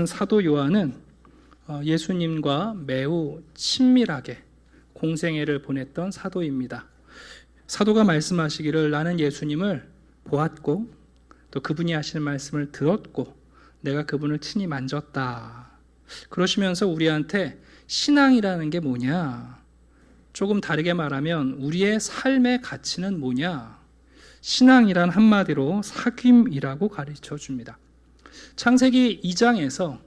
사도 요한은 예수님과 매우 친밀하게 공생애를 보냈던 사도입니다. 사도가 말씀하시기를 나는 예수님을 보았고 또 그분이 하시는 말씀을 들었고 내가 그분을 친히 만졌다. 그러시면서 우리한테 신앙이라는 게 뭐냐? 조금 다르게 말하면 우리의 삶의 가치는 뭐냐? 신앙이란 한마디로 사귐이라고 가르쳐 줍니다. 창세기 2장에서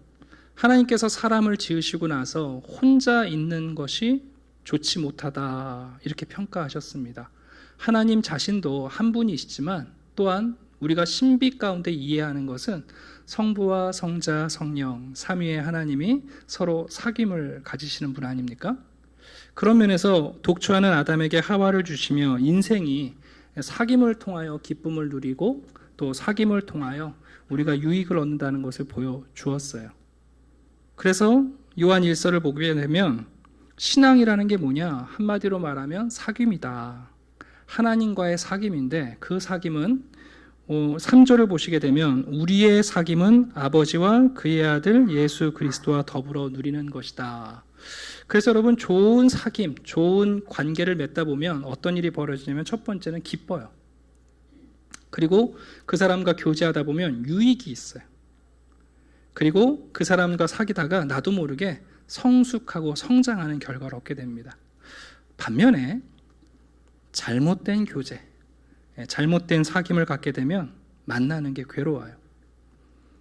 하나님께서 사람을 지으시고 나서 혼자 있는 것이 좋지 못하다 이렇게 평가하셨습니다. 하나님 자신도 한 분이시지만 또한 우리가 신비 가운데 이해하는 것은 성부와 성자, 성령, 삼위의 하나님이 서로 사귐을 가지시는 분 아닙니까? 그런 면에서 독초하는 아담에게 하와를 주시며 인생이 사귐을 통하여 기쁨을 누리고 또 사귐을 통하여 우리가 유익을 얻는다는 것을 보여주었어요. 그래서 요한 1서를 보게 되면 신앙이라는 게 뭐냐? 한마디로 말하면 사귐이다. 하나님과의 사귐인데 그 사귐은 3절을 보시게 되면 우리의 사귐은 아버지와 그의 아들 예수 그리스도와 더불어 누리는 것이다. 그래서 여러분 좋은 사귐, 좋은 관계를 맺다 보면 어떤 일이 벌어지냐면 첫 번째는 기뻐요. 그리고 그 사람과 교제하다 보면 유익이 있어요. 그리고 그 사람과 사귀다가 나도 모르게 성숙하고 성장하는 결과를 얻게 됩니다. 반면에 잘못된 교제, 잘못된 사귐을 갖게 되면 만나는 게 괴로워요.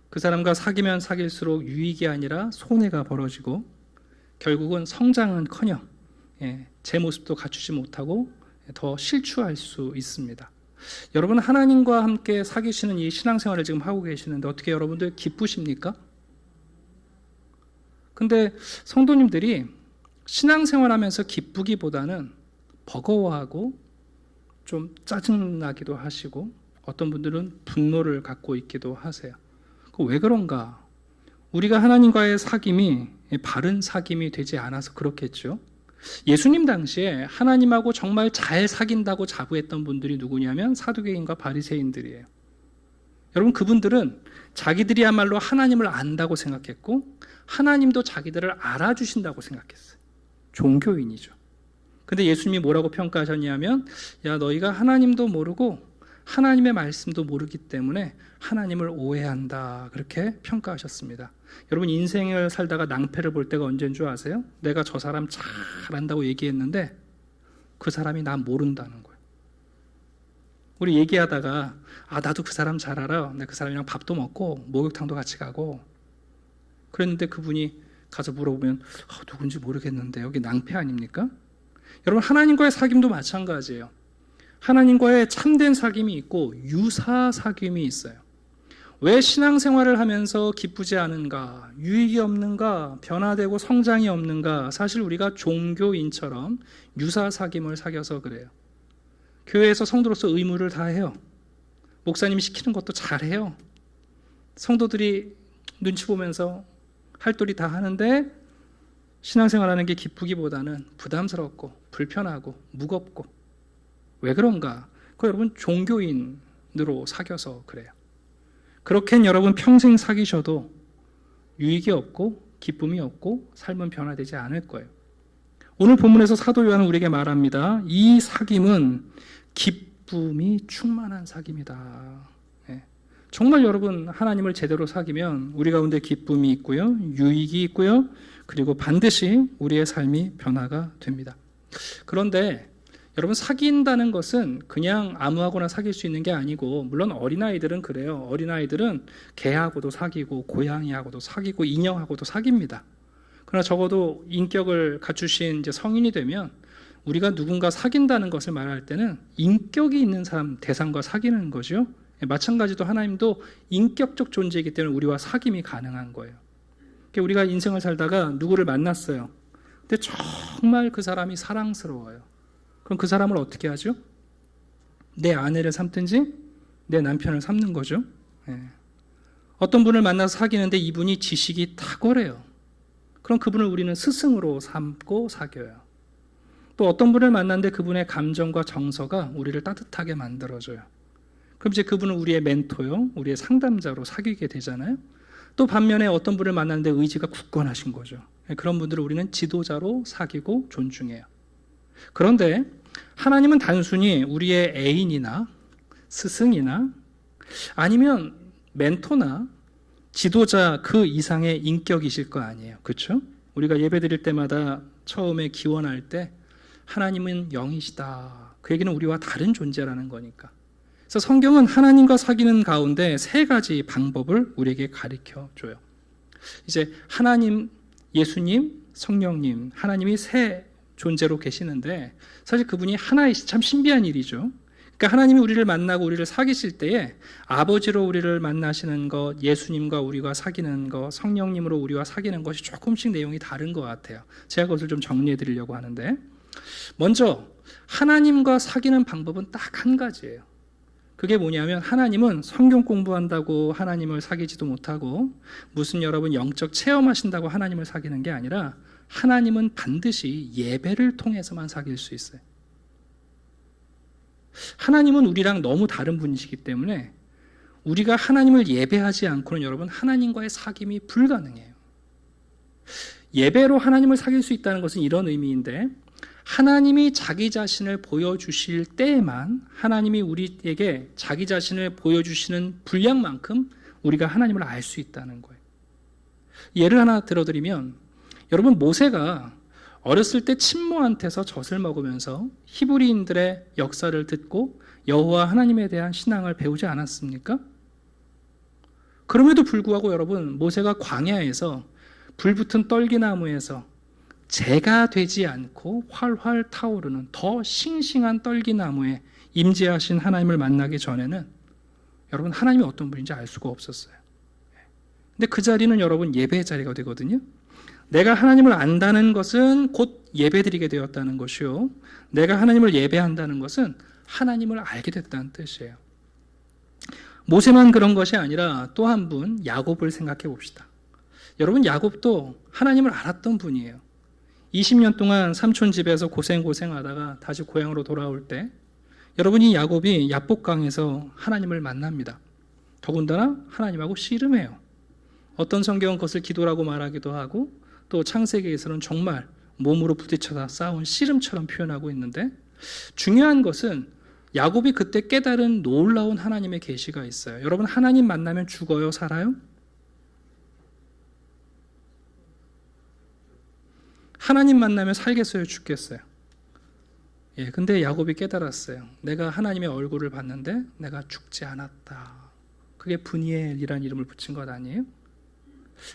그 사람과 사귀면 사귈수록 유익이 아니라 손해가 벌어지고 결국은 성장은커녕 제 모습도 갖추지 못하고 더 실추할 수 있습니다. 여러분 하나님과 함께 사귀시는 이 신앙생활을 지금 하고 계시는데 어떻게 여러분들 기쁘십니까? 근데 성도님들이 신앙생활하면서 기쁘기보다는 버거워하고 좀 짜증나기도 하시고 어떤 분들은 분노를 갖고 있기도 하세요. 왜 그런가? 우리가 하나님과의 사귐이 바른 사귐이 되지 않아서 그렇겠죠. 예수님 당시에 하나님하고 정말 잘 사귄다고 자부했던 분들이 누구냐면 사두개인과 바리새인들이에요. 여러분 그분들은 자기들이야말로 하나님을 안다고 생각했고 하나님도 자기들을 알아주신다고 생각했어요. 종교인이죠. 근데 예수님이 뭐라고 평가하셨냐면 야 너희가 하나님도 모르고 하나님의 말씀도 모르기 때문에 하나님을 오해한다 그렇게 평가하셨습니다. 여러분 인생을 살다가 낭패를 볼 때가 언제인 줄 아세요? 내가 저 사람 잘한다고 얘기했는데 그 사람이 나 모른다는 거예요. 우리 얘기하다가 나도 그 사람 잘 알아. 내가 그 사람이랑 밥도 먹고 목욕탕도 같이 가고 그랬는데 그분이 가서 물어보면 누군지 모르겠는데 여기 낭패 아닙니까? 여러분 하나님과의 사귐도 마찬가지예요. 하나님과의 참된 사귐이 있고 유사 사귐이 있어요. 왜 신앙생활을 하면서 기쁘지 않은가? 유익이 없는가? 변화되고 성장이 없는가? 사실 우리가 종교인처럼 유사 사귐을 사귀어서 그래요. 교회에서 성도로서 의무를 다해요. 목사님이 시키는 것도 잘해요. 성도들이 눈치 보면서 할도리 다 하는데 신앙생활하는 게 기쁘기보다는 부담스럽고 불편하고 무겁고 왜 그런가? 여러분 종교인으로 사귀어서 그래요. 그렇게는 여러분 평생 사귀셔도 유익이 없고 기쁨이 없고 삶은 변화되지 않을 거예요. 오늘 본문에서 사도 요한은 우리에게 말합니다. 이 사귐은 기쁨이 충만한 사귐이다. 정말 여러분 하나님을 제대로 사귀면 우리 가운데 기쁨이 있고요. 유익이 있고요. 그리고 반드시 우리의 삶이 변화가 됩니다. 그런데 여러분 사귄다는 것은 그냥 아무하고나 사귈 수 있는 게 아니고 물론 어린아이들은 그래요. 어린아이들은 개하고도 사귀고 고양이하고도 사귀고 인형하고도 사깁니다. 그러나 적어도 인격을 갖추신 이제 성인이 되면 우리가 누군가 사귄다는 것을 말할 때는 인격이 있는 사람 대상과 사귀는 거죠. 마찬가지로 하나님도 인격적 존재이기 때문에 우리와 사귐이 가능한 거예요. 우리가 인생을 살다가 누구를 만났어요. 근데 정말 그 사람이 사랑스러워요. 그럼 그 사람을 어떻게 하죠? 내 아내를 삼든지 내 남편을 삼는 거죠. 어떤 분을 만나서 사귀는데 이분이 지식이 탁월해요. 그럼 그분을 우리는 스승으로 삼고 사귀어요. 또 어떤 분을 만났는데 그분의 감정과 정서가 우리를 따뜻하게 만들어줘요. 그럼 이제 그분은 우리의 멘토요, 우리의 상담자로 사귀게 되잖아요. 또 반면에 어떤 분을 만났는데 의지가 굳건하신 거죠. 그런 분들을 우리는 지도자로 사귀고 존중해요. 그런데 하나님은 단순히 우리의 애인이나 스승이나 아니면 멘토나 지도자 그 이상의 인격이실 거 아니에요. 그렇죠? 우리가 예배드릴 때마다 처음에 기원할 때 하나님은 영이시다. 그 얘기는 우리와 다른 존재라는 거니까. 그래서 성경은 하나님과 사귀는 가운데 세 가지 방법을 우리에게 가르쳐 줘요. 이제 하나님, 예수님, 성령님, 하나님이 세 존재로 계시는데 사실 그분이 하나이시 참 신비한 일이죠. 그러니까 하나님이 우리를 만나고 우리를 사귀실 때에 아버지로 우리를 만나시는 것, 예수님과 우리가 사귀는 것, 성령님으로 우리와 사귀는 것이 조금씩 내용이 다른 것 같아요. 제가 그것을 좀 정리해 드리려고 하는데 먼저 하나님과 사귀는 방법은 딱 한 가지예요. 그게 뭐냐면 하나님은 성경 공부한다고 하나님을 사귀지도 못하고 무슨 여러분 영적 체험하신다고 하나님을 사귀는 게 아니라 하나님은 반드시 예배를 통해서만 사귈 수 있어요. 하나님은 우리랑 너무 다른 분이시기 때문에 우리가 하나님을 예배하지 않고는 여러분 하나님과의 사귐이 불가능해요. 예배로 하나님을 사귈 수 있다는 것은 이런 의미인데 하나님이 자기 자신을 보여주실 때에만 하나님이 우리에게 자기 자신을 보여주시는 분량만큼 우리가 하나님을 알 수 있다는 거예요. 예를 하나 들어드리면 여러분 모세가 어렸을 때 친모한테서 젖을 먹으면서 히브리인들의 역사를 듣고 여호와 하나님에 대한 신앙을 배우지 않았습니까? 그럼에도 불구하고 여러분 모세가 광야에서 불붙은 떨기나무에서 재가 되지 않고 활활 타오르는 더 싱싱한 떨기나무에 임재하신 하나님을 만나기 전에는 여러분 하나님이 어떤 분인지 알 수가 없었어요. 근데 그 자리는 여러분 예배의 자리가 되거든요. 내가 하나님을 안다는 것은 곧 예배드리게 되었다는 것이요. 내가 하나님을 예배한다는 것은 하나님을 알게 됐다는 뜻이에요. 모세만 그런 것이 아니라 또 한 분 야곱을 생각해 봅시다. 여러분 야곱도 하나님을 알았던 분이에요. 20년 동안 삼촌 집에서 고생하다가 다시 고향으로 돌아올 때 여러분 이 야곱이 야복강에서 하나님을 만납니다. 더군다나 하나님하고 씨름해요. 어떤 성경은 그것을 기도라고 말하기도 하고 또 창세기에서는 정말 몸으로 부딪혀서 싸운 씨름처럼 표현하고 있는데 중요한 것은 야곱이 그때 깨달은 놀라운 하나님의 계시가 있어요. 여러분 하나님 만나면 죽어요? 살아요? 하나님 만나면 살겠어요? 죽겠어요? 근데 야곱이 깨달았어요. 내가 하나님의 얼굴을 봤는데 내가 죽지 않았다. 그게 브니엘이라는 이름을 붙인 것 아니에요?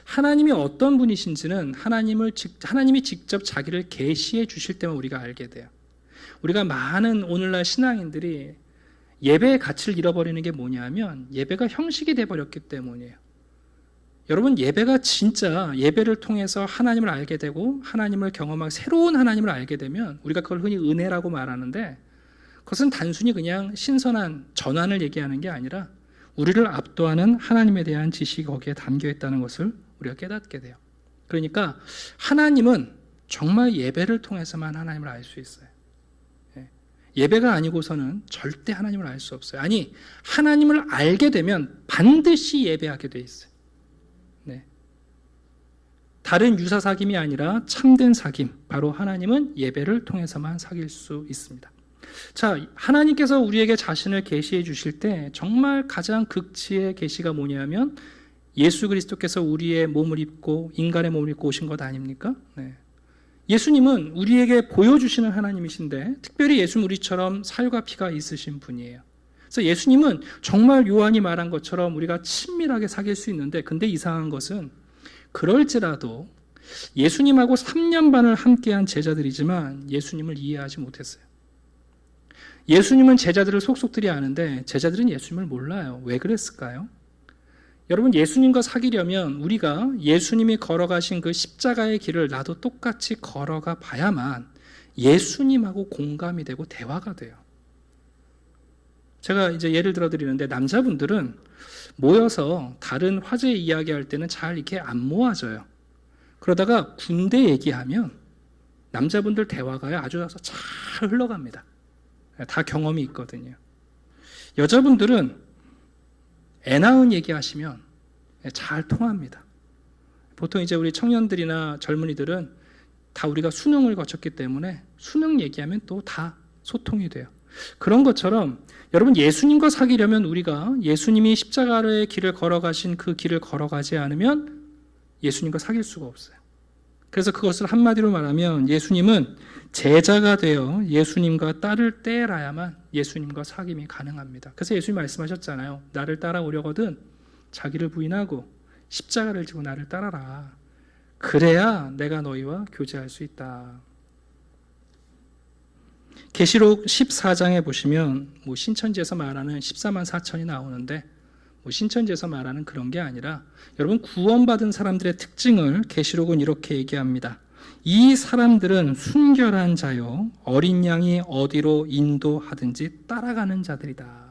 하나님이 어떤 분이신지는 하나님이 직접 자기를 계시해 주실 때만 우리가 알게 돼요. 우리가 많은 오늘날 신앙인들이 예배의 가치를 잃어버리는 게 뭐냐면 예배가 형식이 돼버렸기 때문이에요. 여러분 예배가 진짜 예배를 통해서 하나님을 알게 되고 하나님을 경험하고 새로운 하나님을 알게 되면 우리가 그걸 흔히 은혜라고 말하는데 그것은 단순히 그냥 신선한 전환을 얘기하는 게 아니라 우리를 압도하는 하나님에 대한 지식이 거기에 담겨 있다는 것을 우리가 깨닫게 돼요. 그러니까 하나님은 정말 예배를 통해서만 하나님을 알 수 있어요. 예배가 아니고서는 절대 하나님을 알 수 없어요. 아니 하나님을 알게 되면 반드시 예배하게 돼 있어요. 다른 유사 사귐이 아니라 참된 사귐, 바로 하나님은 예배를 통해서만 사귈 수 있습니다. 자, 하나님께서 우리에게 자신을 계시해 주실 때 정말 가장 극치의 계시가 뭐냐면 예수 그리스도께서 우리의 몸을 입고 인간의 몸을 입고 오신 것 아닙니까? 예수님은 우리에게 보여주시는 하나님이신데 특별히 예수는 우리처럼 살과 피가 있으신 분이에요. 그래서 예수님은 정말 요한이 말한 것처럼 우리가 친밀하게 사귈 수 있는데 근데 이상한 것은 그럴지라도 예수님하고 3년 반을 함께한 제자들이지만 예수님을 이해하지 못했어요. 예수님은 제자들을 속속들이 아는데 제자들은 예수님을 몰라요. 왜 그랬을까요? 여러분 예수님과 사귀려면 우리가 예수님이 걸어가신 그 십자가의 길을 나도 똑같이 걸어가 봐야만 예수님하고 공감이 되고 대화가 돼요. 제가 이제 예를 들어 드리는데 남자분들은 모여서 다른 화제 이야기할 때는 잘 이렇게 안 모아져요. 그러다가 군대 얘기하면 남자분들 대화가 아주 잘 흘러갑니다. 다 경험이 있거든요. 여자분들은 애 낳은 얘기하시면 잘 통합니다. 보통 이제 우리 청년들이나 젊은이들은 다 우리가 수능을 거쳤기 때문에 수능 얘기하면 또 다 소통이 돼요. 그런 것처럼 여러분, 예수님과 사귀려면 우리가 예수님이 십자가의 길을 걸어가신 그 길을 걸어가지 않으면 예수님과 사귈 수가 없어요. 그래서 그것을 한마디로 말하면 예수님은 제자가 되어 예수님과 딸을 떼라야만 예수님과 사귐이 가능합니다. 그래서 예수님 말씀하셨잖아요. 나를 따라오려거든 자기를 부인하고 십자가를 지고 나를 따라라. 그래야 내가 너희와 교제할 수 있다. 계시록 14장에 보시면 신천지에서 말하는 14만 4천이 나오는데 신천지에서 말하는 그런 게 아니라 여러분, 구원받은 사람들의 특징을 계시록은 이렇게 얘기합니다. 이 사람들은 순결한 자요 어린 양이 어디로 인도하든지 따라가는 자들이다.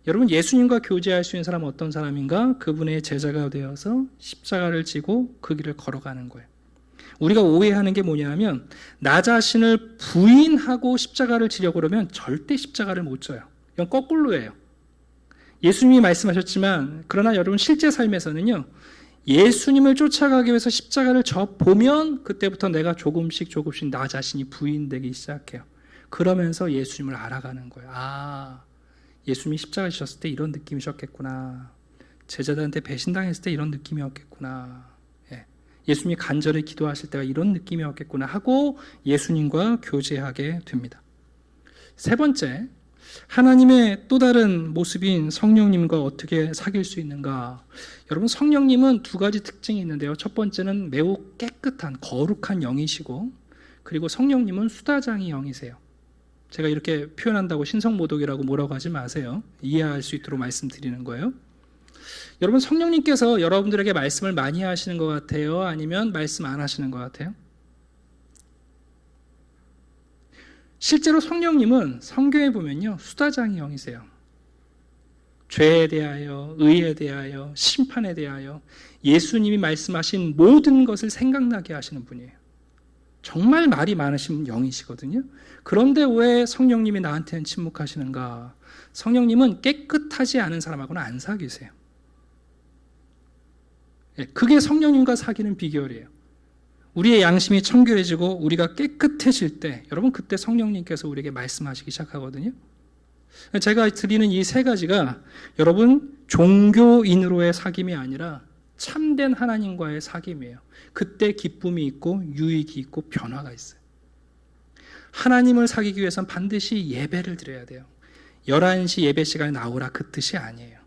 여러분, 예수님과 교제할 수 있는 사람은 어떤 사람인가? 그분의 제자가 되어서 십자가를 지고 그 길을 걸어가는 거예요. 우리가 오해하는 게 뭐냐면 나 자신을 부인하고 십자가를 지려고 그러면 절대 십자가를 못 져요. 이건 거꾸로예요. 예수님이 말씀하셨지만 그러나 여러분, 실제 삶에서는요, 예수님을 쫓아가기 위해서 십자가를 보면 그때부터 내가 조금씩 나 자신이 부인되기 시작해요. 그러면서 예수님을 알아가는 거예요. 예수님이 십자가 지셨을 때 이런 느낌이셨겠구나. 제자들한테 배신당했을 때 이런 느낌이었겠구나. 예수님이 간절히 기도하실 때가 이런 느낌이었겠구나 하고 예수님과 교제하게 됩니다. 세 번째, 하나님의 또 다른 모습인 성령님과 어떻게 사귈 수 있는가? 여러분, 성령님은 두 가지 특징이 있는데요. 첫 번째는 매우 깨끗한 거룩한 영이시고, 그리고 성령님은 수다장이 영이세요. 제가 이렇게 표현한다고 신성모독이라고 뭐라고 하지 마세요. 이해할 수 있도록 말씀드리는 거예요. 여러분, 성령님께서 여러분들에게 말씀을 많이 하시는 것 같아요? 아니면 말씀 안 하시는 것 같아요? 실제로 성령님은 성경에 보면요, 수다장이 영이세요. 죄에 대하여, 의에 대하여, 심판에 대하여 예수님이 말씀하신 모든 것을 생각나게 하시는 분이에요. 정말 말이 많으신 영이시거든요. 그런데 왜 성령님이 나한테는 침묵하시는가? 성령님은 깨끗하지 않은 사람하고는 안 사귀세요. 그게 성령님과 사귀는 비결이에요. 우리의 양심이 청결해지고 우리가 깨끗해질 때, 여러분, 그때 성령님께서 우리에게 말씀하시기 시작하거든요. 제가 드리는 이 세 가지가 여러분, 종교인으로의 사귐이 아니라 참된 하나님과의 사귐이에요. 그때 기쁨이 있고 유익이 있고 변화가 있어요. 하나님을 사귀기 위해서는 반드시 예배를 드려야 돼요. 11시 예배 시간에 나오라, 그 뜻이 아니에요.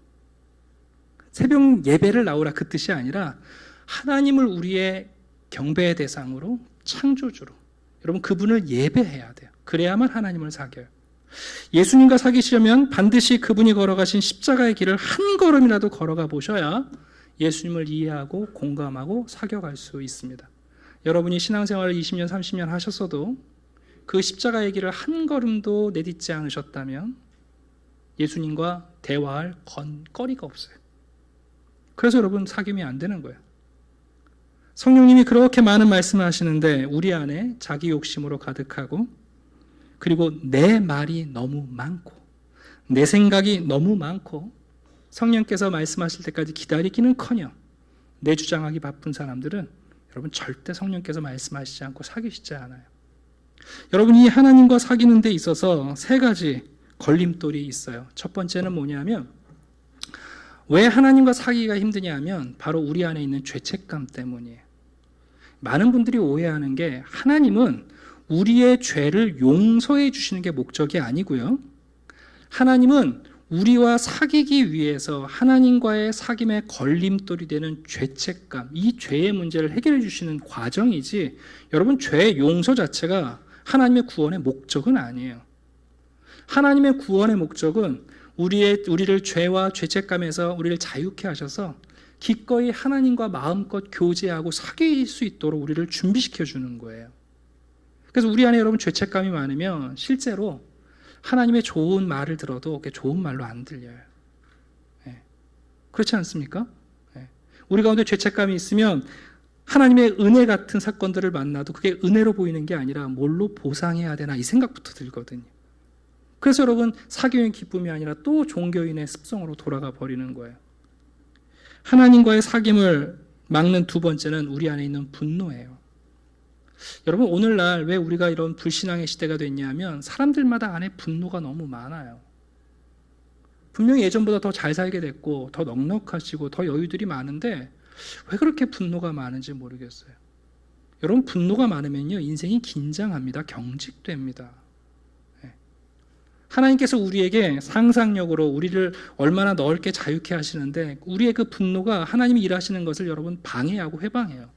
새벽 예배를 나오라, 그 뜻이 아니라 하나님을 우리의 경배의 대상으로, 창조주로, 여러분, 그분을 예배해야 돼요. 그래야만 하나님을 사귀어요. 예수님과 사귀시려면 반드시 그분이 걸어가신 십자가의 길을 한 걸음이라도 걸어가 보셔야 예수님을 이해하고 공감하고 사귀어갈 수 있습니다. 여러분이 신앙생활을 20년, 30년 하셨어도 그 십자가의 길을 한 걸음도 내딛지 않으셨다면 예수님과 대화할 거리가 없어요. 그래서 여러분, 사귐이 안 되는 거예요. 성령님이 그렇게 많은 말씀을 하시는데 우리 안에 자기 욕심으로 가득하고, 그리고 내 말이 너무 많고 내 생각이 너무 많고 성령께서 말씀하실 때까지 기다리기는커녕 내 주장하기 바쁜 사람들은 여러분, 절대 성령께서 말씀하시지 않고 사귀시지 않아요. 여러분, 이 하나님과 사귀는 데 있어서 세 가지 걸림돌이 있어요. 첫 번째는 뭐냐면, 왜 하나님과 사귀기가 힘드냐면 바로 우리 안에 있는 죄책감 때문이에요. 많은 분들이 오해하는 게, 하나님은 우리의 죄를 용서해 주시는 게 목적이 아니고요, 하나님은 우리와 사귀기 위해서 하나님과의 사귐의 걸림돌이 되는 죄책감, 이 죄의 문제를 해결해 주시는 과정이지, 여러분, 죄 용서 자체가 하나님의 구원의 목적은 아니에요. 하나님의 구원의 목적은 우리를 죄와 죄책감에서 우리를 자유케 하셔서 기꺼이 하나님과 마음껏 교제하고 사귈 수 있도록 우리를 준비시켜 주는 거예요. 그래서 우리 안에 여러분, 죄책감이 많으면 실제로 하나님의 좋은 말을 들어도 그게 좋은 말로 안 들려요. 그렇지 않습니까? 우리 가운데 죄책감이 있으면 하나님의 은혜 같은 사건들을 만나도 그게 은혜로 보이는 게 아니라 뭘로 보상해야 되나, 이 생각부터 들거든요. 그래서 여러분, 사교인 기쁨이 아니라 또 종교인의 습성으로 돌아가 버리는 거예요. 하나님과의 사귐을 막는 두 번째는 우리 안에 있는 분노예요. 여러분, 오늘날 왜 우리가 이런 불신앙의 시대가 됐냐면 사람들마다 안에 분노가 너무 많아요. 분명히 예전보다 더 잘 살게 됐고 더 넉넉하시고 더 여유들이 많은데 왜 그렇게 분노가 많은지 모르겠어요. 여러분, 분노가 많으면요 인생이 긴장합니다. 경직됩니다. 하나님께서 우리에게 상상력으로 우리를 얼마나 넓게 자유케 하시는데 우리의 그 분노가 하나님이 일하시는 것을 여러분 방해하고 회방해요.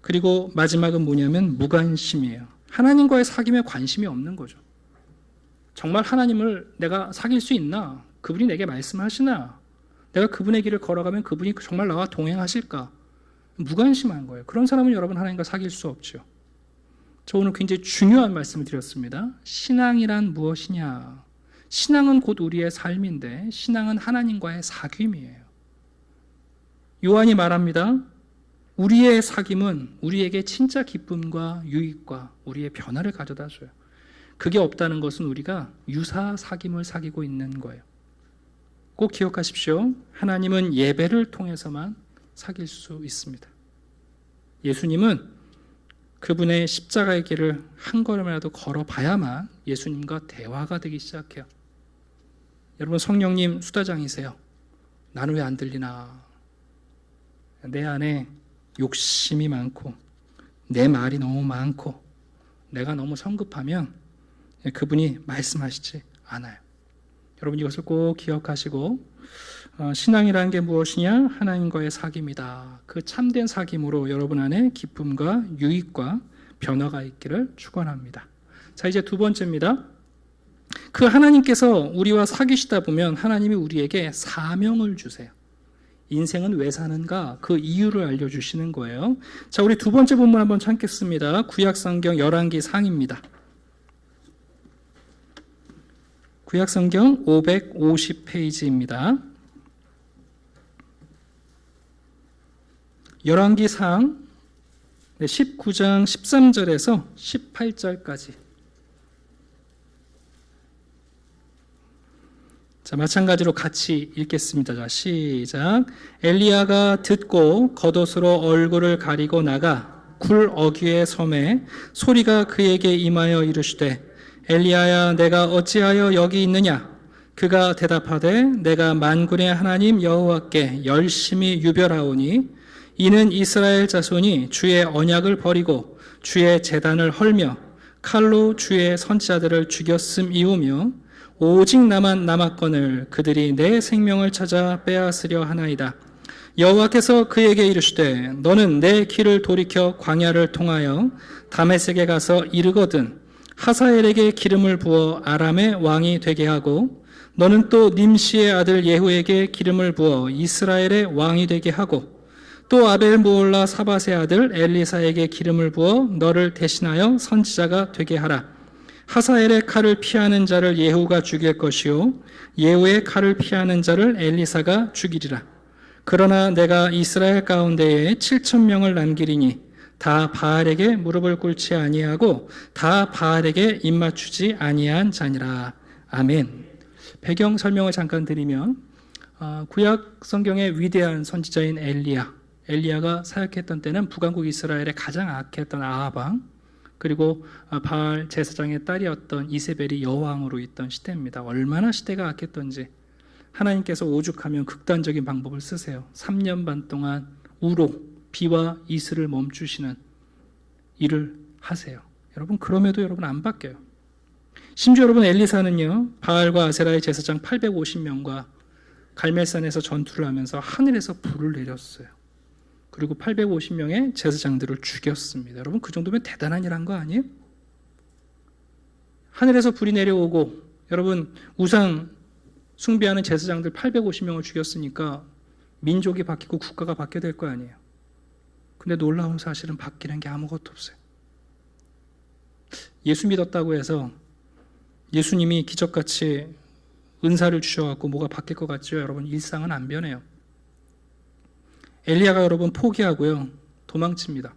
그리고 마지막은 뭐냐면 무관심이에요. 하나님과의 사귐에 관심이 없는 거죠. 정말 하나님을 내가 사귈 수 있나? 그분이 내게 말씀하시나? 내가 그분의 길을 걸어가면 그분이 정말 나와 동행하실까? 무관심한 거예요. 그런 사람은 여러분 하나님과 사귈 수 없죠. 저 오늘 굉장히 중요한 말씀을 드렸습니다. 신앙이란 무엇이냐? 신앙은 곧 우리의 삶인데 신앙은 하나님과의 사귐이에요. 요한이 말합니다. 우리의 사귐은 우리에게 진짜 기쁨과 유익과 우리의 변화를 가져다 줘요. 그게 없다는 것은 우리가 유사 사귐을 사귀고 있는 거예요. 꼭 기억하십시오. 하나님은 예배를 통해서만 사귈 수 있습니다. 예수님은 그분의 십자가의 길을 한 걸음이라도 걸어봐야만 예수님과 대화가 되기 시작해요. 여러분, 성령님 수다장이세요. 나는 왜 안 들리나? 내 안에 욕심이 많고 내 말이 너무 많고 내가 너무 성급하면 그분이 말씀하시지 않아요. 여러분, 이것을 꼭 기억하시고 신앙이라는 게 무엇이냐? 하나님과의 사귐이다. 그 참된 사귐으로 여러분 안에 기쁨과 유익과 변화가 있기를 축원합니다. 자, 이제 두 번째입니다. 그 하나님께서 우리와 사귀시다 보면 하나님이 우리에게 사명을 주세요. 인생은 왜 사는가? 그 이유를 알려주시는 거예요. 자, 우리 두 번째 본문 한번 찾겠습니다. 구약성경 열왕기 상입니다. 구약성경 550페이지입니다. 열왕기상 19장 13절에서 18절까지. 자, 마찬가지로 같이 읽겠습니다. 자, 시작. 엘리야가 듣고 겉옷으로 얼굴을 가리고 나가 굴 어귀의 섬에 소리가 그에게 임하여 이르시되 엘리야야, 내가 어찌하여 여기 있느냐? 그가 대답하되 내가 만군의 하나님 여호와께 열심히 유별하오니 이는 이스라엘 자손이 주의 언약을 버리고 주의 제단을 헐며 칼로 주의 선지자들을 죽였음이오며 오직 나만 남았거늘 그들이 내 생명을 찾아 빼앗으려 하나이다. 여호와께서 그에게 이르시되 너는 내 길을 돌이켜 광야를 통하여 다메섹에 가서 이르거든 하사엘에게 기름을 부어 아람의 왕이 되게 하고 너는 또 님시의 아들 예후에게 기름을 부어 이스라엘의 왕이 되게 하고 또 아벨 모올라 사밧의 아들 엘리사에게 기름을 부어 너를 대신하여 선지자가 되게 하라. 하사엘의 칼을 피하는 자를 예후가 죽일 것이요 예후의 칼을 피하는 자를 엘리사가 죽이리라. 그러나 내가 이스라엘 가운데에 7,000명을 남기리니 다 바알에게 무릎을 꿇지 아니하고 다 바알에게 입맞추지 아니한 자니라. 아멘. 배경 설명을 잠깐 드리면 구약 성경의 위대한 선지자인 엘리야가 사역했던 때는 북왕국 이스라엘의 가장 악했던 아합 왕 그리고 바알 제사장의 딸이었던 이세벨이 여왕으로 있던 시대입니다. 얼마나 시대가 악했던지 하나님께서 오죽하면 극단적인 방법을 쓰세요. 3년 반 동안 우로 비와 이슬을 멈추시는 일을 하세요. 여러분, 그럼에도 여러분 안 바뀌어요. 심지어 여러분 엘리사는요 바알과 아세라의 제사장 850명과 갈멜산에서 전투를 하면서 하늘에서 불을 내렸어요. 그리고 850명의 제사장들을 죽였습니다. 여러분, 그 정도면 대단한 일 한 거 아니에요? 하늘에서 불이 내려오고 여러분 우상 숭배하는 제사장들 850명을 죽였으니까 민족이 바뀌고 국가가 바뀌어야 될 거 아니에요. 근데 놀라운 사실은 바뀌는 게 아무것도 없어요. 예수 믿었다고 해서 예수님이 기적같이 은사를 주셔갖고 뭐가 바뀔 것 같죠? 여러분, 일상은 안 변해요. 엘리야가 여러분 포기하고요 도망칩니다.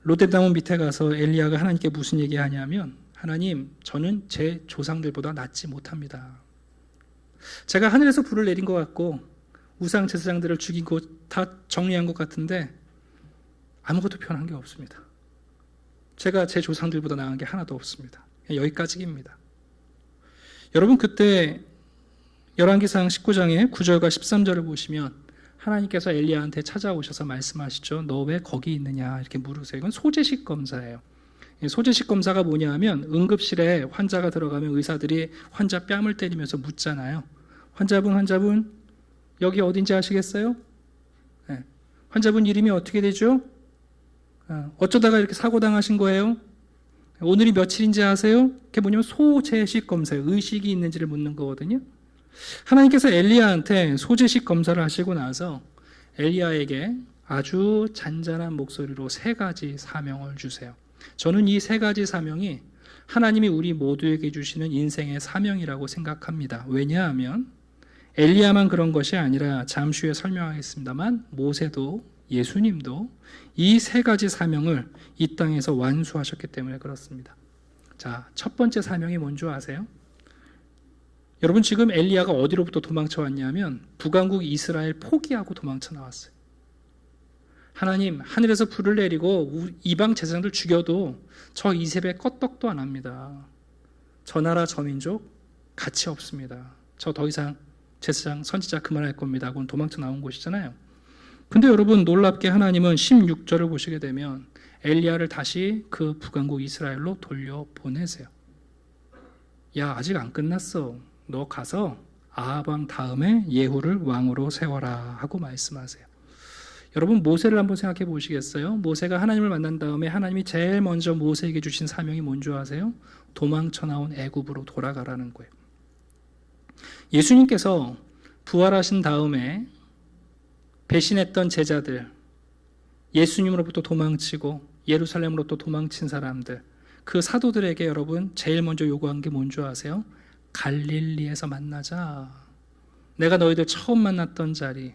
로뎀나무 밑에 가서 엘리야가 하나님께 무슨 얘기하냐면 하나님, 저는 제 조상들보다 낫지 못합니다. 제가 하늘에서 불을 내린 것 같고 우상 제사장들을 죽이고 다 정리한 것 같은데 아무것도 변한 게 없습니다. 제가 제 조상들보다 나은 게 하나도 없습니다. 여기까지입니다. 여러분, 그때 열왕기상 19장의 9절과 13절을 보시면 하나님께서 엘리야한테 찾아오셔서 말씀하시죠. 너 왜 거기 있느냐 이렇게 물으세요. 이건 소재식 검사예요. 소재식 검사가 뭐냐 하면 응급실에 환자가 들어가면 의사들이 환자 뺨을 때리면서 묻잖아요. 환자분 여기 어딘지 아시겠어요? 네. 환자분 이름이 어떻게 되죠? 어쩌다가 이렇게 사고 당하신 거예요? 오늘이 며칠인지 아세요? 그게 뭐냐면 소재식 검사예요. 의식이 있는지를 묻는 거거든요. 하나님께서 엘리야한테 소재식 검사를 하시고 나서 엘리야에게 아주 잔잔한 목소리로 3가지 사명을 주세요. 저는 이 3가지 사명이 하나님이 우리 모두에게 주시는 인생의 사명이라고 생각합니다. 왜냐하면 엘리야만 그런 것이 아니라 잠시 후에 설명하겠습니다만 모세도 예수님도 이 3가지 사명을 이 땅에서 완수하셨기 때문에 그렇습니다. 자, 첫 번째 사명이 뭔지 아세요? 여러분, 지금 엘리야가 어디로부터 도망쳐 왔냐면 북왕국 이스라엘 포기하고 도망쳐 나왔어요. 하나님, 하늘에서 불을 내리고 이방 제사장들 죽여도 저 이세벨 껐떡도 안 합니다. 저 나라 저 민족 가치 없습니다. 저 더 이상 제사장 선지자 그만할 겁니다 하고는 도망쳐 나온 곳이잖아요. 근데 여러분, 놀랍게 하나님은 16절을 보시게 되면 엘리야를 다시 그 북왕국 이스라엘로 돌려보내세요. 야, 아직 안 끝났어. 너 가서 아합 왕 다음에 예후를 왕으로 세워라 하고 말씀하세요. 여러분, 모세를 한번 생각해 보시겠어요? 모세가 하나님을 만난 다음에 하나님이 제일 먼저 모세에게 주신 사명이 뭔지 아세요? 도망쳐 나온 애굽으로 돌아가라는 거예요. 예수님께서 부활하신 다음에 배신했던 제자들, 예수님으로부터 도망치고 예루살렘으로부터 도망친 사람들, 그 사도들에게 여러분 제일 먼저 요구한 게 뭔지 아세요? 갈릴리에서 만나자. 내가 너희들 처음 만났던 자리,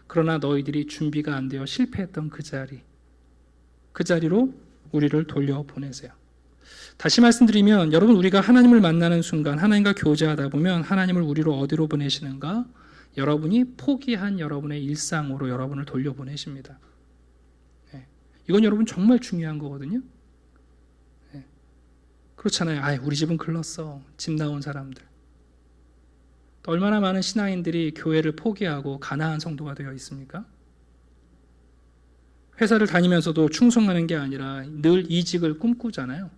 그러나 너희들이 준비가 안 되어 실패했던 그 자리로 우리를 돌려보내세요. 다시 말씀드리면 여러분, 우리가 하나님을 만나는 순간 하나님과 교제하다 보면 하나님을 우리로 어디로 보내시는가? 여러분이 포기한 여러분의 일상으로 여러분을 돌려보내십니다. 이건 여러분 정말 중요한 거거든요. 그렇잖아요. 우리 집은 글렀어. 집 나온 사람들. 또 얼마나 많은 신앙인들이 교회를 포기하고 가나안 성도가 되어 있습니까? 회사를 다니면서도 충성하는 게 아니라 늘 이직을 꿈꾸잖아요.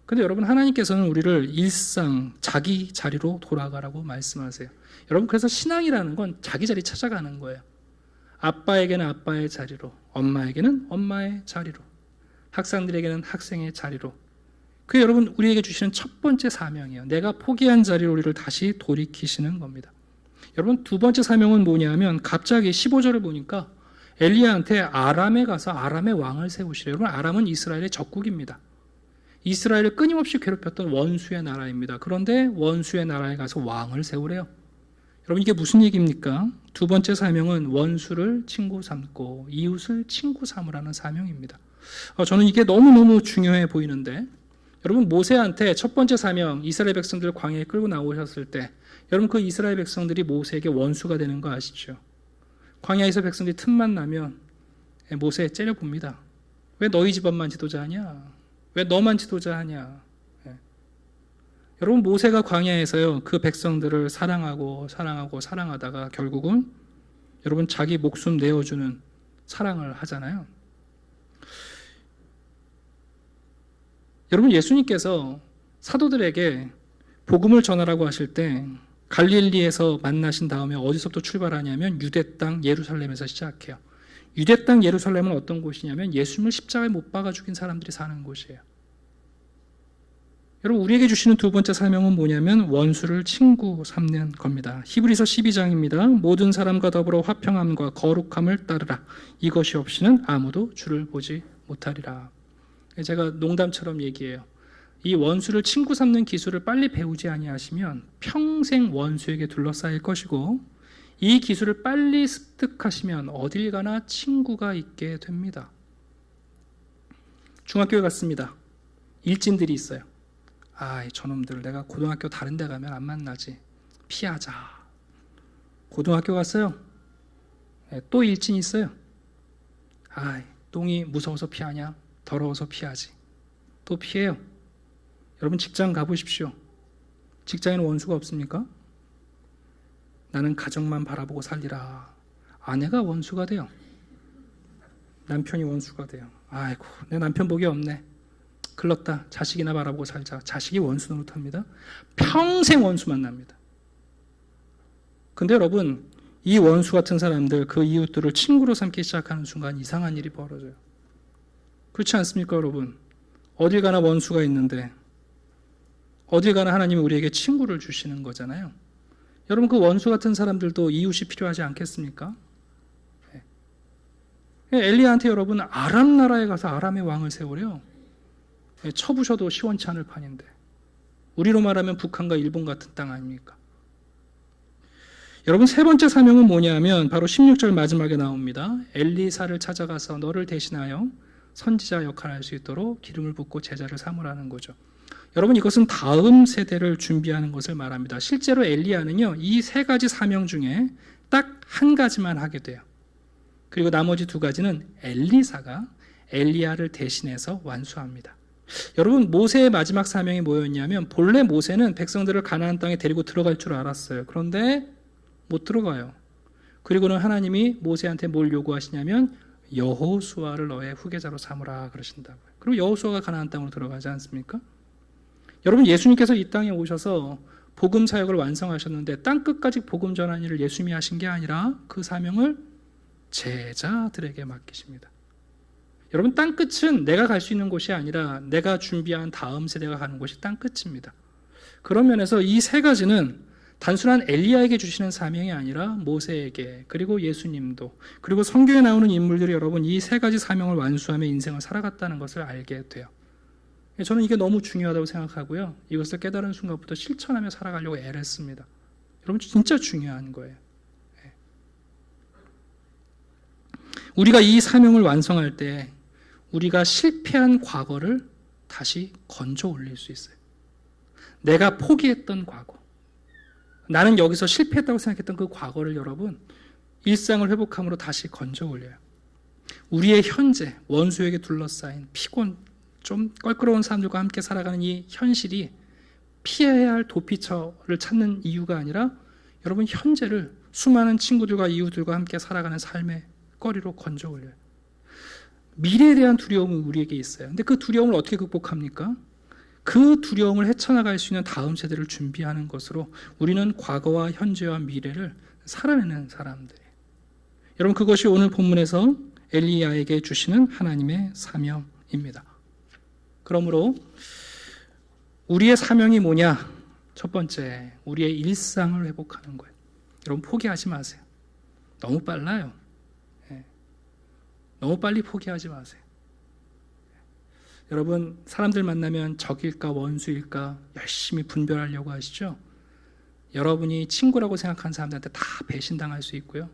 근데 여러분, 하나님께서는 우리를 일상 자기 자리로 돌아가라고 말씀하세요. 여러분, 그래서 신앙이라는 건 자기 자리 찾아가는 거예요. 아빠에게는 아빠의 자리로, 엄마에게는 엄마의 자리로, 학생들에게는 학생의 자리로. 그게 여러분 우리에게 주시는 첫 번째 사명이에요. 내가 포기한 자리로 우리를 다시 돌이키시는 겁니다. 여러분, 두 번째 사명은 뭐냐면 갑자기 15절을 보니까 엘리야한테 아람에 가서 아람의 왕을 세우시래요. 여러분, 아람은 이스라엘의 적국입니다. 이스라엘을 끊임없이 괴롭혔던 원수의 나라입니다. 그런데 원수의 나라에 가서 왕을 세우래요. 여러분, 이게 무슨 얘기입니까? 두 번째 사명은 원수를 친구 삼고 이웃을 친구 삼으라는 사명입니다. 저는 이게 너무너무 중요해 보이는데, 여러분, 모세한테 첫 번째 사명, 이스라엘 백성들을 광야에 끌고 나오셨을 때 여러분, 그 이스라엘 백성들이 모세에게 원수가 되는 거 아시죠? 광야에서 백성들이 틈만 나면 모세 째려봅니다. 왜 너희 집안만 지도자하냐? 왜 너만 지도자하냐? 여러분, 모세가 광야에서요 그 백성들을 사랑하다가 결국은 여러분 자기 목숨 내어주는 사랑을 하잖아요. 여러분, 예수님께서 사도들에게 복음을 전하라고 하실 때 갈릴리에서 만나신 다음에 어디서부터 출발하냐면 유대 땅 예루살렘에서 시작해요. 유대 땅 예루살렘은 어떤 곳이냐면 예수님을 십자가에 못 박아 죽인 사람들이 사는 곳이에요. 여러분, 우리에게 주시는 두 번째 사명은 뭐냐면 원수를 친구 삼는 겁니다. 히브리서 12장입니다. 모든 사람과 더불어 화평함과 거룩함을 따르라. 이것이 없이는 아무도 주를 보지 못하리라. 제가 농담처럼 얘기해요. 이 원수를 친구 삼는 기술을 빨리 배우지 아니하시면 평생 원수에게 둘러싸일 것이고, 이 기술을 빨리 습득하시면 어딜 가나 친구가 있게 됩니다. 중학교에 갔습니다. 일진들이 있어요. 저놈들 내가 고등학교 다른 데 가면 안 만나지. 피하자. 고등학교 갔어요. 또 일진이 있어요. 똥이 무서워서 피하냐? 더러워서 피하지. 또 피해요. 여러분 직장 가보십시오. 직장에는 원수가 없습니까? 나는 가정만 바라보고 살리라. 아내가 원수가 돼요. 남편이 원수가 돼요. 아이고, 내 남편 복이 없네. 글렀다. 자식이나 바라보고 살자. 자식이 원수 노릇합니다. 평생 원수 만납니다. 근데 여러분, 이 원수 같은 사람들, 그 이웃들을 친구로 삼기 시작하는 순간 이상한 일이 벌어져요. 그렇지 않습니까, 여러분? 어딜 가나 원수가 있는데 어딜 가나 하나님이 우리에게 친구를 주시는 거잖아요. 여러분, 그 원수 같은 사람들도 이웃이 필요하지 않겠습니까? 엘리야한테 여러분 아람 나라에 가서 아람의 왕을 세우래요. 쳐부셔도 시원치 않을 판인데, 우리로 말하면 북한과 일본 같은 땅 아닙니까? 여러분, 세 번째 사명은 뭐냐면 바로 16절 마지막에 나옵니다. 엘리사를 찾아가서 너를 대신하여 선지자 역할을 할 수 있도록 기름을 붓고 제자를 삼으라는 거죠. 여러분, 이것은 다음 세대를 준비하는 것을 말합니다. 실제로 엘리야는요, 이 세 가지 사명 중에 딱 한 가지만 하게 돼요. 그리고 나머지 두 가지는 엘리사가 엘리야를 대신해서 완수합니다. 여러분, 모세의 마지막 사명이 뭐였냐면, 본래 모세는 백성들을 가나안 땅에 데리고 들어갈 줄 알았어요. 그런데 못 들어가요. 그리고는 하나님이 모세한테 뭘 요구하시냐면 여호수아를 너의 후계자로 삼으라 그러신다고요. 그리고 여호수아가 가나안 땅으로 들어가지 않습니까? 여러분, 예수님께서 이 땅에 오셔서 복음 사역을 완성하셨는데 땅 끝까지 복음 전하는 일을 예수님이 하신 게 아니라 그 사명을 제자들에게 맡기십니다. 여러분, 땅 끝은 내가 갈 수 있는 곳이 아니라 내가 준비한 다음 세대가 가는 곳이 땅 끝입니다. 그런 면에서 이 세 가지는 단순한 엘리야에게 주시는 사명이 아니라 모세에게, 그리고 예수님도, 그리고 성경에 나오는 인물들이 여러분 이 세 가지 사명을 완수하며 인생을 살아갔다는 것을 알게 돼요. 저는 이게 너무 중요하다고 생각하고요, 이것을 깨달은 순간부터 실천하며 살아가려고 애를 씁니다. 여러분, 진짜 중요한 거예요. 우리가 이 사명을 완성할 때 우리가 실패한 과거를 다시 건져 올릴 수 있어요. 내가 포기했던 과거, 나는 여기서 실패했다고 생각했던 그 과거를 여러분 일상을 회복함으로 다시 건져 올려요. 우리의 현재, 원수에게 둘러싸인 피곤, 좀 껄끄러운 사람들과 함께 살아가는 이 현실이 피해야 할 도피처를 찾는 이유가 아니라 여러분 현재를 수많은 친구들과 이웃들과 함께 살아가는 삶의 거리로 건져 올려요. 미래에 대한 두려움은 우리에게 있어요. 근데 그 두려움을 어떻게 극복합니까? 그 두려움을 헤쳐나갈 수 있는 다음 세대를 준비하는 것으로 우리는 과거와 현재와 미래를 살아내는 사람들이에요. 여러분, 그것이 오늘 본문에서 엘리야에게 주시는 하나님의 사명입니다. 그러므로 우리의 사명이 뭐냐? 첫 번째, 우리의 일상을 회복하는 거예요. 여러분, 포기하지 마세요. 너무 빨라요. 너무 빨리 포기하지 마세요. 여러분, 사람들 만나면 적일까 원수일까 열심히 분별하려고 하시죠? 여러분이 친구라고 생각하는 사람들한테 다 배신당할 수 있고요,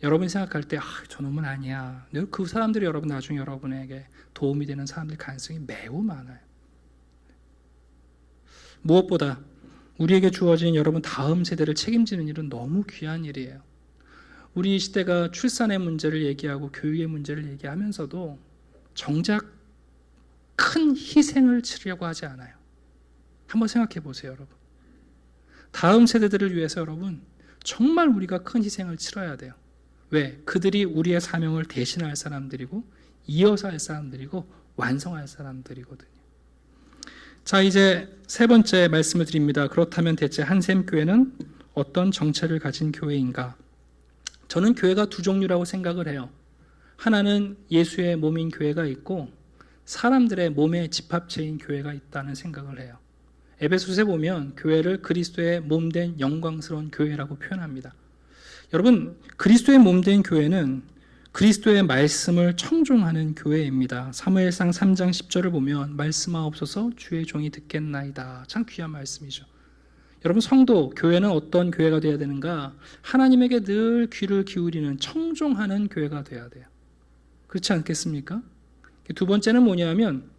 여러분이 생각할 때 저놈은 아니야, 그 사람들이 여러분 나중에 여러분에게 도움이 되는 사람들 가능성이 매우 많아요. 무엇보다 우리에게 주어진 여러분 다음 세대를 책임지는 일은 너무 귀한 일이에요. 우리 시대가 출산의 문제를 얘기하고 교육의 문제를 얘기하면서도 정작 큰 희생을 치르려고 하지 않아요. 한번 생각해 보세요, 여러분. 다음 세대들을 위해서 여러분 정말 우리가 큰 희생을 치러야 돼요. 왜? 그들이 우리의 사명을 대신할 사람들이고 이어서 할 사람들이고 완성할 사람들이거든요. 자, 이제 세 번째 말씀을 드립니다. 그렇다면 대체 한샘교회는 어떤 정체를 가진 교회인가? 저는 교회가 두 종류라고 생각을 해요. 하나는 예수의 몸인 교회가 있고 사람들의 몸의 집합체인 교회가 있다는 생각을 해요. 에베소서에 보면 교회를 그리스도의 몸된 영광스러운 교회라고 표현합니다. 여러분, 그리스도의 몸된 교회는 그리스도의 말씀을 청종하는 교회입니다. 사무엘상 3장 10절을 보면 말씀하옵소서 주의 종이 듣겠나이다. 참 귀한 말씀이죠. 여러분, 성도, 교회는 어떤 교회가 되어야 되는가? 하나님에게 늘 귀를 기울이는 청종하는 교회가 되어야 돼요. 그렇지 않겠습니까? 두 번째는 뭐냐면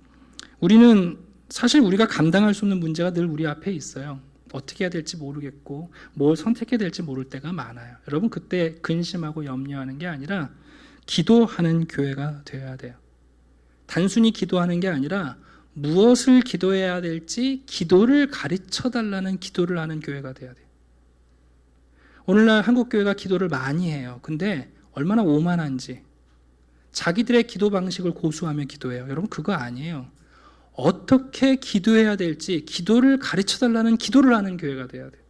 우리는 사실 우리가 감당할 수 없는 문제가 늘 우리 앞에 있어요. 어떻게 해야 될지 모르겠고 뭘 선택해야 될지 모를 때가 많아요. 여러분 그때 근심하고 염려하는 게 아니라 기도하는 교회가 되어야 돼요. 단순히 기도하는 게 아니라 무엇을 기도해야 될지 기도를 가르쳐 달라는 기도를 하는 교회가 되어야 돼요. 오늘날 한국 교회가 기도를 많이 해요. 근데 얼마나 오만한지 자기들의 기도 방식을 고수하며 기도해요. 여러분 그거 아니에요. 어떻게 기도해야 될지 기도를 가르쳐 달라는 기도를 하는 교회가 돼야 돼요.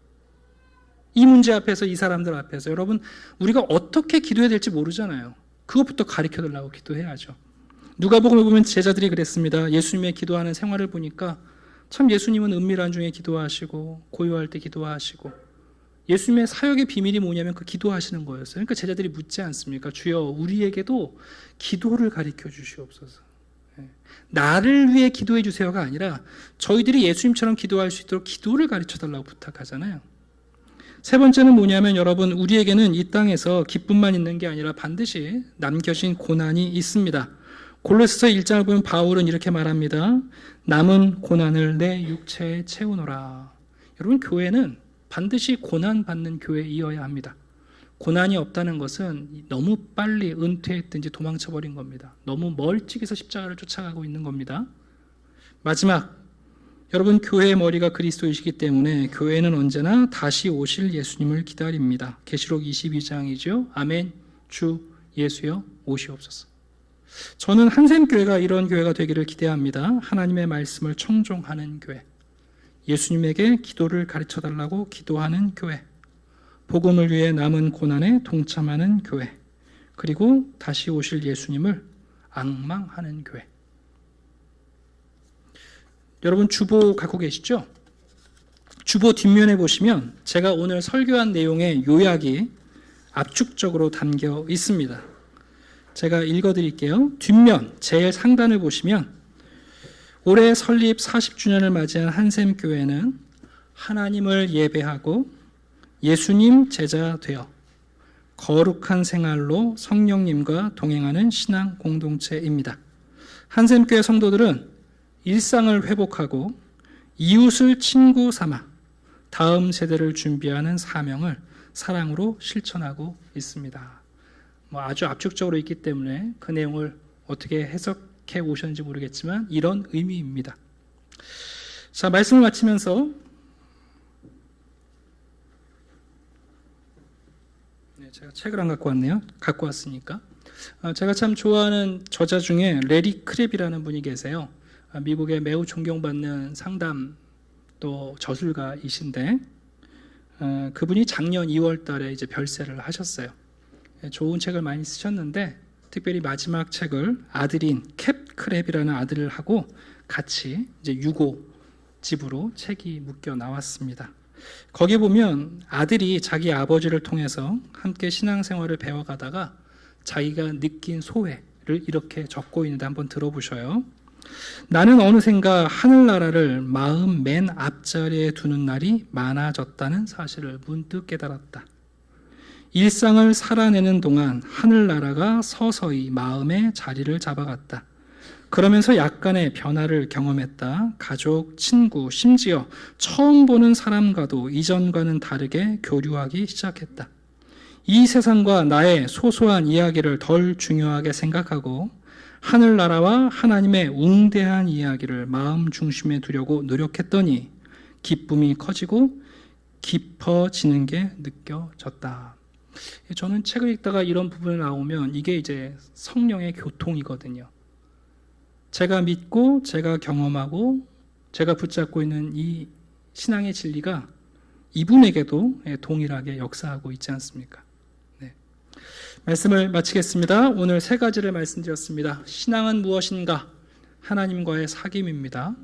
이 문제 앞에서 이 사람들 앞에서 여러분 우리가 어떻게 기도해야 될지 모르잖아요. 그것부터 가르쳐 달라고 기도해야죠. 누가복음에 보면 제자들이 그랬습니다. 예수님의 기도하는 생활을 보니까 참 예수님은 은밀한 중에 기도하시고 고요할 때 기도하시고 예수님의 사역의 비밀이 뭐냐면 그 기도하시는 거였어요. 그러니까 제자들이 묻지 않습니까? 주여 우리에게도 기도를 가르쳐 주시옵소서. 나를 위해 기도해 주세요가 아니라 저희들이 예수님처럼 기도할 수 있도록 기도를 가르쳐 달라고 부탁하잖아요. 세 번째는 뭐냐면 여러분 우리에게는 이 땅에서 기쁨만 있는 게 아니라 반드시 남겨진 고난이 있습니다. 골로새서 1장을 보면 바울은 이렇게 말합니다. 남은 고난을 내 육체에 채우노라. 여러분 교회는 반드시 고난받는 교회이어야 합니다. 고난이 없다는 것은 너무 빨리 은퇴했든지 도망쳐버린 겁니다. 너무 멀찍이서 십자가를 쫓아가고 있는 겁니다. 마지막, 여러분 교회의 머리가 그리스도이시기 때문에 교회는 언제나 다시 오실 예수님을 기다립니다. 계시록 22장이죠. 아멘. 주 예수여 오시옵소서. 저는 한샘교회가 이런 교회가 되기를 기대합니다. 하나님의 말씀을 청종하는 교회, 예수님에게 기도를 가르쳐달라고 기도하는 교회, 복음을 위해 남은 고난에 동참하는 교회, 그리고 다시 오실 예수님을 앙망하는 교회. 여러분 주보 갖고 계시죠? 주보 뒷면에 보시면 제가 오늘 설교한 내용의 요약이 압축적으로 담겨 있습니다. 제가 읽어드릴게요. 뒷면 제일 상단을 보시면 올해 설립 40주년을 맞이한 한샘교회는 하나님을 예배하고 예수님 제자 되어 거룩한 생활로 성령님과 동행하는 신앙 공동체입니다. 한샘교회 성도들은 일상을 회복하고 이웃을 친구 삼아 다음 세대를 준비하는 사명을 사랑으로 실천하고 있습니다. 아주 압축적으로 있기 때문에 그 내용을 어떻게 해석해 오셨는지 모르겠지만 이런 의미입니다. 자, 말씀을 마치면서 제가 책을 안 갖고 왔네요. 갖고 왔으니까. 제가 참 좋아하는 저자 중에 레리 크랩이라는 분이 계세요. 미국에 매우 존경받는 상담 또 저술가이신데 그분이 작년 2월 달에 이제 별세를 하셨어요. 좋은 책을 많이 쓰셨는데 특별히 마지막 책을 아들인 캡 크랩이라는 아들하고 같이 이제 유고집으로 책이 묶여 나왔습니다. 거기 보면 아들이 자기 아버지를 통해서 함께 신앙생활을 배워가다가 자기가 느낀 소회를 이렇게 적고 있는데 한번 들어보셔요. 나는 어느샌가 하늘나라를 마음 맨 앞자리에 두는 날이 많아졌다는 사실을 문득 깨달았다. 일상을 살아내는 동안 하늘나라가 서서히 마음의 자리를 잡아갔다. 그러면서 약간의 변화를 경험했다. 가족, 친구, 심지어 처음 보는 사람과도 이전과는 다르게 교류하기 시작했다. 이 세상과 나의 소소한 이야기를 덜 중요하게 생각하고 하늘나라와 하나님의 웅대한 이야기를 마음 중심에 두려고 노력했더니 기쁨이 커지고 깊어지는 게 느껴졌다. 저는 책을 읽다가 이런 부분이 나오면 이게 이제 성령의 교통이거든요. 제가 믿고 제가 경험하고 제가 붙잡고 있는 이 신앙의 진리가 이분에게도 동일하게 역사하고 있지 않습니까? 네. 말씀을 마치겠습니다. 오늘 세 가지를 말씀드렸습니다. 신앙은 무엇인가? 하나님과의 사귐입니다.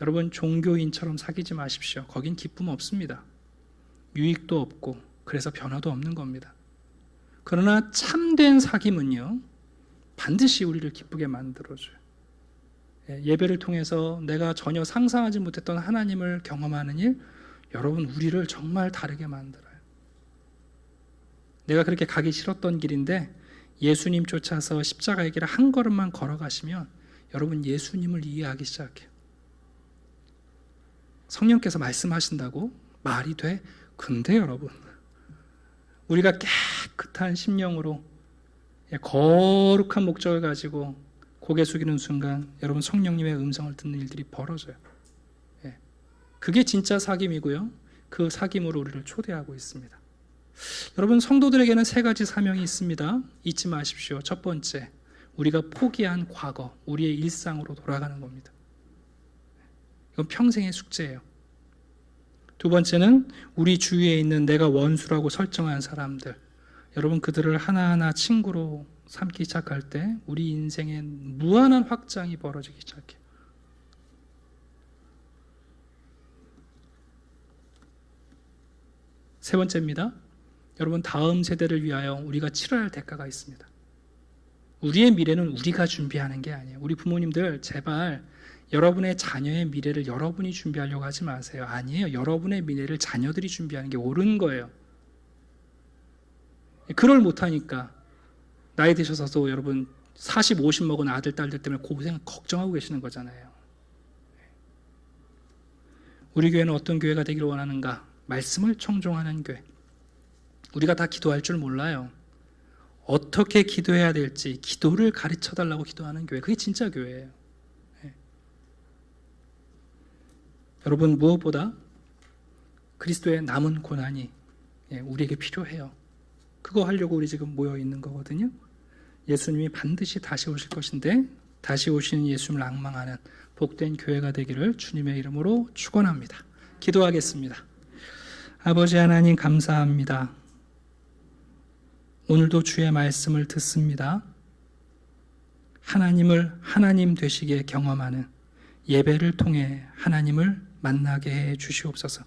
여러분 종교인처럼 사귀지 마십시오. 거긴 기쁨 없습니다. 유익도 없고 그래서 변화도 없는 겁니다. 그러나 참된 사귐은요 반드시 우리를 기쁘게 만들어줘요. 예배를 통해서 내가 전혀 상상하지 못했던 하나님을 경험하는 일, 여러분 우리를 정말 다르게 만들어요. 내가 그렇게 가기 싫었던 길인데 예수님 쫓아서 십자가의 길을 한 걸음만 걸어가시면 여러분 예수님을 이해하기 시작해요. 성령께서 말씀하신다고 말이 돼? 근데 여러분, 우리가 깨끗한 심령으로 거룩한 목적을 가지고 고개 숙이는 순간 여러분 성령님의 음성을 듣는 일들이 벌어져요. 그게 진짜 사귐이고요. 그 사귐으로 우리를 초대하고 있습니다. 여러분, 성도들에게는 3가지 사명이 있습니다. 잊지 마십시오. 첫 번째, 우리가 포기한 과거, 우리의 일상으로 돌아가는 겁니다. 이건 평생의 숙제예요. 두 번째는 우리 주위에 있는 내가 원수라고 설정한 사람들, 여러분 그들을 하나하나 친구로 삼기 시작할 때 우리 인생에 무한한 확장이 벌어지기 시작해요. 세 번째입니다. 여러분, 다음 세대를 위하여 우리가 치러야 할 대가가 있습니다. 우리의 미래는 우리가 준비하는 게 아니에요. 우리 부모님들 제발 여러분의 자녀의 미래를 여러분이 준비하려고 하지 마세요. 아니에요. 여러분의 미래를 자녀들이 준비하는 게 옳은 거예요. 그걸 못하니까 나이 드셔서도 여러분 40, 50 먹은 아들, 딸들 때문에 고생 걱정하고 계시는 거잖아요. 우리 교회는 어떤 교회가 되기를 원하는가? 말씀을 청종하는 교회. 우리가 다 기도할 줄 몰라요. 어떻게 기도해야 될지 기도를 가르쳐달라고 기도하는 교회. 그게 진짜 교회예요. 여러분, 무엇보다 그리스도의 남은 고난이 우리에게 필요해요. 그거 하려고 우리 지금 모여 있는 거거든요. 예수님이 반드시 다시 오실 것인데 다시 오시는 예수님을 앙망하는 복된 교회가 되기를 주님의 이름으로 축원합니다. 기도하겠습니다. 아버지 하나님, 감사합니다. 오늘도 주의 말씀을 듣습니다. 하나님을 하나님 되시게 경험하는 예배를 통해 하나님을 만나게 해 주시옵소서.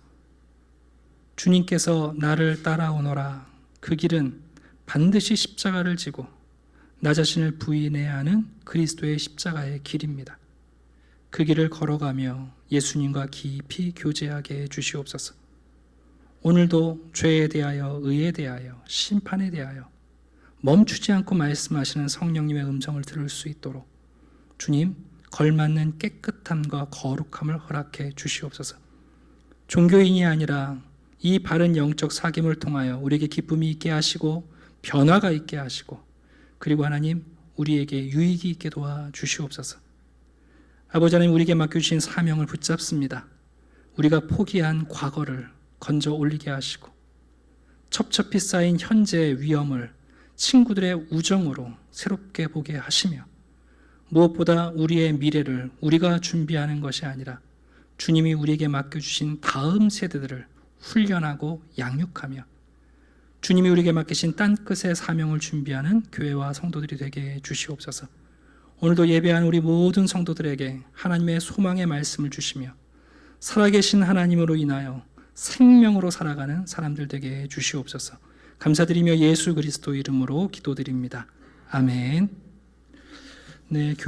주님께서 나를 따라오너라, 그 길은 반드시 십자가를 지고 나 자신을 부인해야 하는 그리스도의 십자가의 길입니다. 그 길을 걸어가며 예수님과 깊이 교제하게 해 주시옵소서. 오늘도 죄에 대하여, 의에 대하여, 심판에 대하여 멈추지 않고 말씀하시는 성령님의 음성을 들을 수 있도록 주님, 걸맞는 깨끗함과 거룩함을 허락해 주시옵소서. 종교인이 아니라 이 바른 영적 사귐을 통하여 우리에게 기쁨이 있게 하시고 변화가 있게 하시고, 그리고 하나님 우리에게 유익이 있게 도와 주시옵소서. 아버지 하나님, 우리에게 맡겨주신 사명을 붙잡습니다. 우리가 포기한 과거를 건져 올리게 하시고 첩첩히 쌓인 현재의 위험을 친구들의 우정으로 새롭게 보게 하시며, 무엇보다 우리의 미래를 우리가 준비하는 것이 아니라 주님이 우리에게 맡겨주신 다음 세대들을 훈련하고 양육하며 주님이 우리에게 맡기신 땅끝의 사명을 준비하는 교회와 성도들이 되게 해 주시옵소서. 오늘도 예배한 우리 모든 성도들에게 하나님의 소망의 말씀을 주시며 살아계신 하나님으로 인하여 생명으로 살아가는 사람들 되게 해 주시옵소서. 감사드리며 예수 그리스도 이름으로 기도드립니다. 아멘. 네.